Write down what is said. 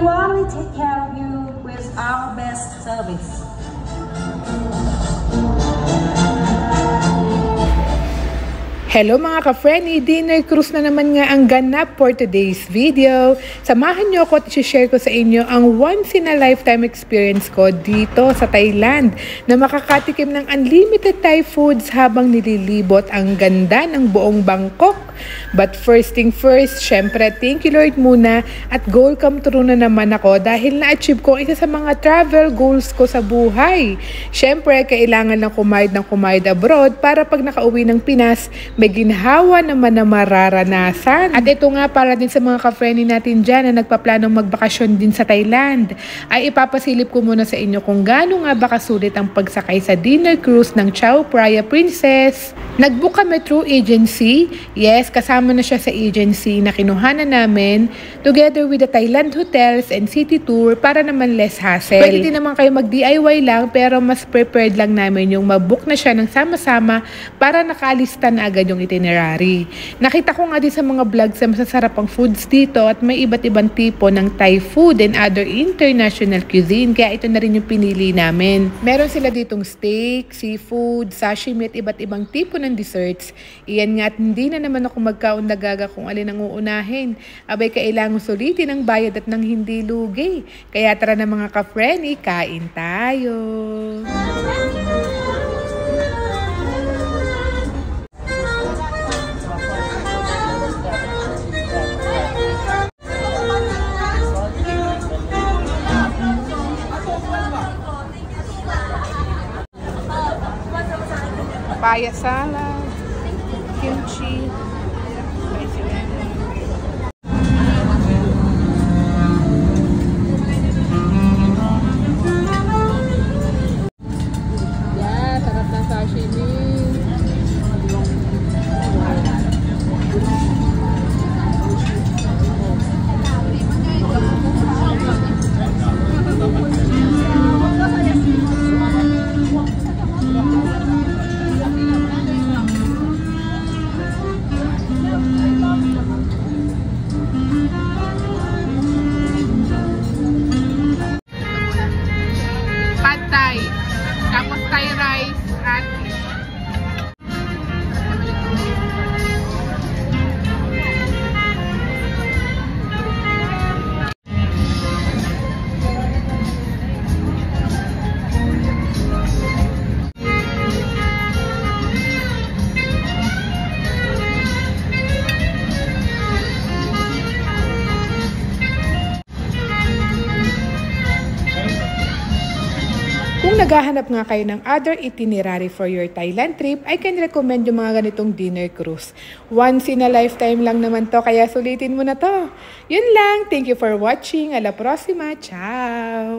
want to take care of you with our best service. Hello mga ka-friendly, dinner cruise na naman nga ang ganap for today's video. Samahan niyo ako at i-share ko sa inyo ang once in a lifetime experience ko dito sa Thailand na makakatikim ng unlimited Thai foods habang nililibot ang ganda ng buong Bangkok. But first thing first, syempre thank you Lord muna at goal come true na naman ako dahil na-achieve ko isa sa mga travel goals ko sa buhay. Syempre kailangan lang kumayad abroad para pag nakauwi ng Pinas, may ginhawa naman na mararanasan. At ito nga para din sa mga ka-friendly natin dyan na nagpaplanong magbakasyon din sa Thailand, ay ipapasilip ko muna sa inyo kung gaano nga ba kasulit ang pagsakay sa dinner cruise ng Chao Phraya Princess. Nagbook kami through agency. Yes, kasama na siya sa agency na kinuhanan namin together with the Thailand hotels and city tour para naman less hassle. Pwede din naman kayo mag-DIY lang pero mas prepared lang namin yung mabook na siya ng sama-sama para nakalista na agad yung itinerary. Nakita ko nga din sa mga vlogs sa masasarap ang foods dito at may iba't ibang tipo ng Thai food and other international cuisine kaya ito na rin yung pinili namin. Meron sila ditong steak, seafood, sashimi at iba't ibang tipo ng desserts. Iyan nga at hindi na naman ako magkaundagaga kung alin ang uunahin. Abay kailangan sulitin ang bayad at nang hindi lugi. Kaya tara na mga ka-friendly, kain tayo! Papaya salad, kimchi, spicy lemon. Yeah, sarap ng sashimi. Thai, tapos Thai rice at kung naghahanap nga kayo ng other itinerary for your Thailand trip, I can recommend yung mga ganitong dinner cruise. Once in a lifetime lang naman to, kaya sulitin mo na to. Yun lang. Thank you for watching. A la próxima. Ciao!